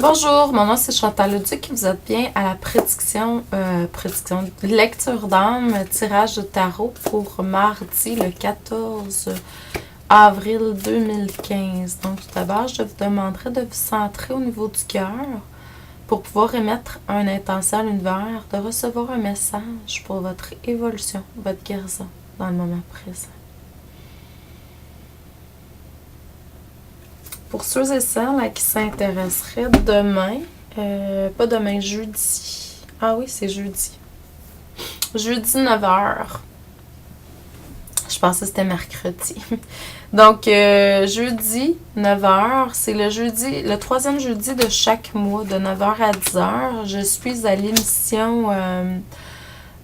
Bonjour, mon nom c'est Chantal Leduc et vous êtes bien à la lecture d'âme, tirage de tarot pour mardi le 14 avril 2015. Donc tout d'abord, je vous demanderai de vous centrer au niveau du cœur pour pouvoir émettre une intention à l'univers, de recevoir un message pour votre évolution, votre guérison dans le moment présent. Pour ceux et celles qui s'intéresseraient demain, pas demain, jeudi. Ah oui, c'est jeudi. Jeudi 9h. Je pensais que c'était mercredi. Donc, jeudi 9h, c'est le troisième jeudi de chaque mois, de 9h à 10h. Je suis à l'émission,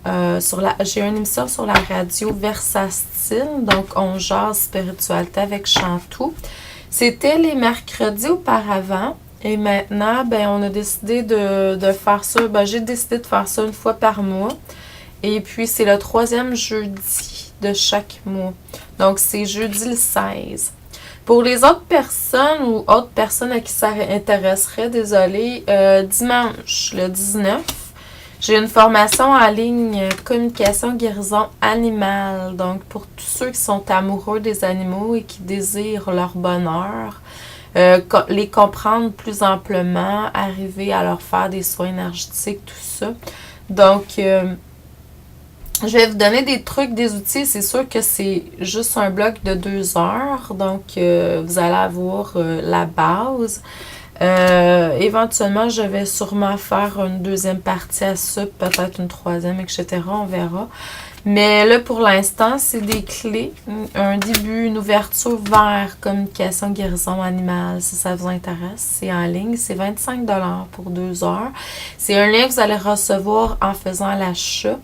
j'ai une émission sur la radio Versastile, donc on jase spiritualité avec Chantou. C'était les mercredis auparavant et maintenant, on a décidé de faire ça. J'ai décidé de faire ça une fois par mois. Et puis, c'est le troisième jeudi de chaque mois. Donc, c'est jeudi le 16. Pour les autres personnes ou autres personnes à qui ça intéresserait, désolé, dimanche le 19, j'ai une formation en ligne communication guérison animale. Donc, pour tous ceux qui sont amoureux des animaux et qui désirent leur bonheur, les comprendre plus amplement, arriver à leur faire des soins énergétiques, tout ça. Donc, je vais vous donner des trucs, des outils. C'est sûr que c'est juste un bloc de 2 heures. Donc, vous allez avoir la base. Éventuellement, je vais sûrement faire une deuxième partie à ça, peut-être une troisième, etc. On verra. Mais là, pour l'instant, c'est des clés, un début, une ouverture vers communication, guérison animale, si ça vous intéresse. C'est en ligne, c'est 25$ pour 2 heures. C'est un lien que vous allez recevoir en faisant l'achat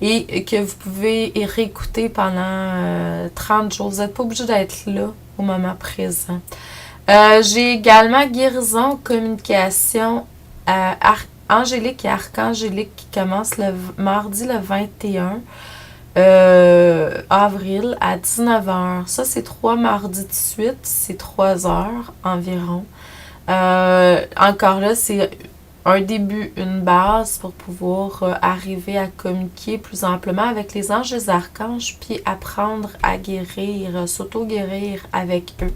et que vous pouvez réécouter pendant 30 jours. Vous n'êtes pas obligé d'être là au moment présent. J'ai également guérison, communication, angélique et archangélique qui commence le mardi le 21 avril à 19h. Ça, c'est 3 mardis de suite, c'est 3 heures environ. Encore là, c'est un début, une base pour pouvoir arriver à communiquer plus amplement avec les anges et les archanges, puis apprendre à guérir, s'auto-guérir avec eux.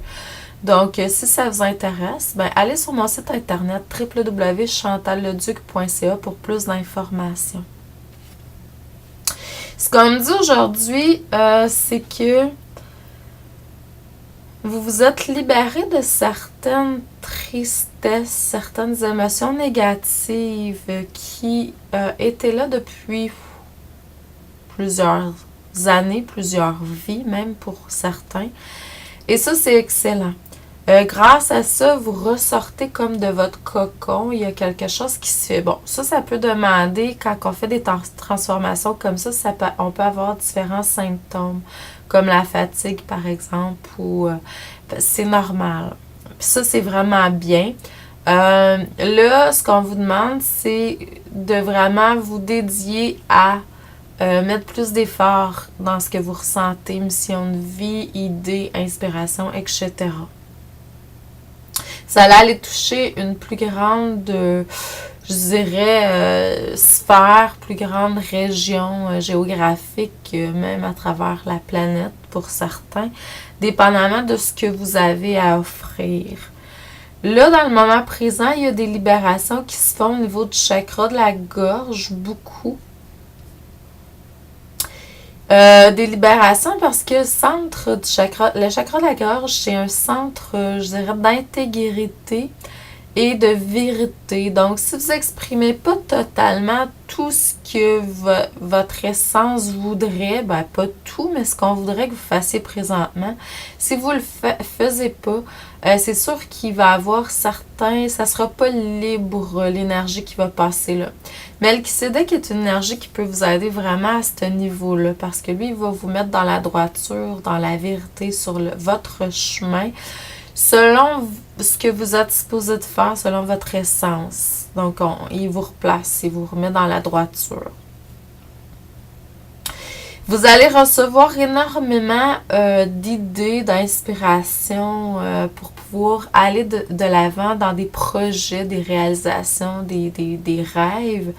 Donc, si ça vous intéresse, allez sur mon site internet www.chantalleduc.ca pour plus d'informations. Ce qu'on me dit aujourd'hui, c'est que vous vous êtes libéré de certaines tristesses, certaines émotions négatives qui étaient là depuis plusieurs années, plusieurs vies, même pour certains. Et ça, c'est excellent. Grâce à ça, vous ressortez comme de votre cocon. Il y a quelque chose qui se fait. Bon, ça peut demander, quand on fait des transformations comme ça, on peut avoir différents symptômes, comme la fatigue, par exemple, ou c'est normal. Puis ça, c'est vraiment bien. Là, ce qu'on vous demande, c'est de vraiment vous dédier à mettre plus d'efforts dans ce que vous ressentez, mission de vie, idées, inspiration, etc. Ça allait aller toucher une plus grande, je dirais, sphère, plus grande région géographique, même à travers la planète pour certains, dépendamment de ce que vous avez à offrir. Là, dans le moment présent, il y a des libérations qui se font au niveau du chakra de la gorge, beaucoup. Des libérations parce que le chakra de la gorge, c'est un centre, je dirais, d'intégrité et de vérité. Donc, si vous n'exprimez pas totalement tout ce que votre essence voudrait, pas tout, mais ce qu'on voudrait que vous fassiez présentement, si vous le faisiez pas, c'est sûr qu'il va y avoir certains, ça sera pas libre, l'énergie qui va passer là. Melchisédek est une énergie qui peut vous aider vraiment à ce niveau-là, parce que lui, il va vous mettre dans la droiture, dans la vérité, sur votre chemin, selon ce que vous êtes supposé de faire, selon votre essence. Donc, il vous replace, il vous remet dans la droiture. Vous allez recevoir énormément d'idées, d'inspiration pour pouvoir aller de l'avant dans des projets, des réalisations, des rêves.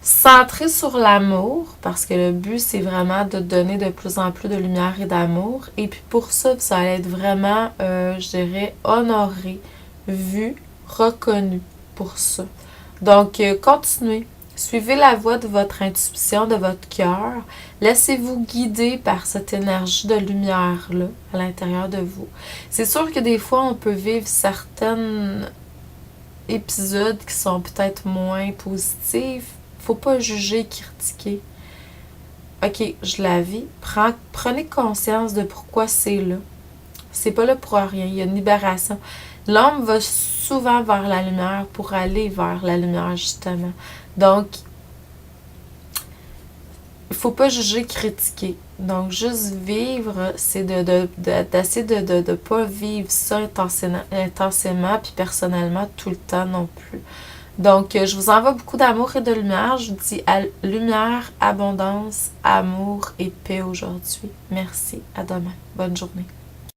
Centré sur l'amour, parce que le but, c'est vraiment de donner de plus en plus de lumière et d'amour. Et puis pour ça, vous allez être vraiment, je dirais, honoré, vu, reconnu pour ça. Donc, continuez. Suivez la voie de votre intuition, de votre cœur. Laissez-vous guider par cette énergie de lumière-là à l'intérieur de vous. C'est sûr que des fois, on peut vivre certains épisodes qui sont peut-être moins positifs. Faut pas juger, critiquer. Ok, je la vis. Prenez conscience de pourquoi c'est là. C'est pas là pour rien. Il y a une libération. L'homme va souvent vers la lumière pour aller vers la lumière, justement. Donc, il faut pas juger, critiquer. Donc, juste vivre, c'est d'essayer de pas vivre ça intensément puis personnellement tout le temps non plus. Donc, je vous envoie beaucoup d'amour et de lumière. Je vous dis lumière, abondance, amour et paix aujourd'hui. Merci. À demain. Bonne journée.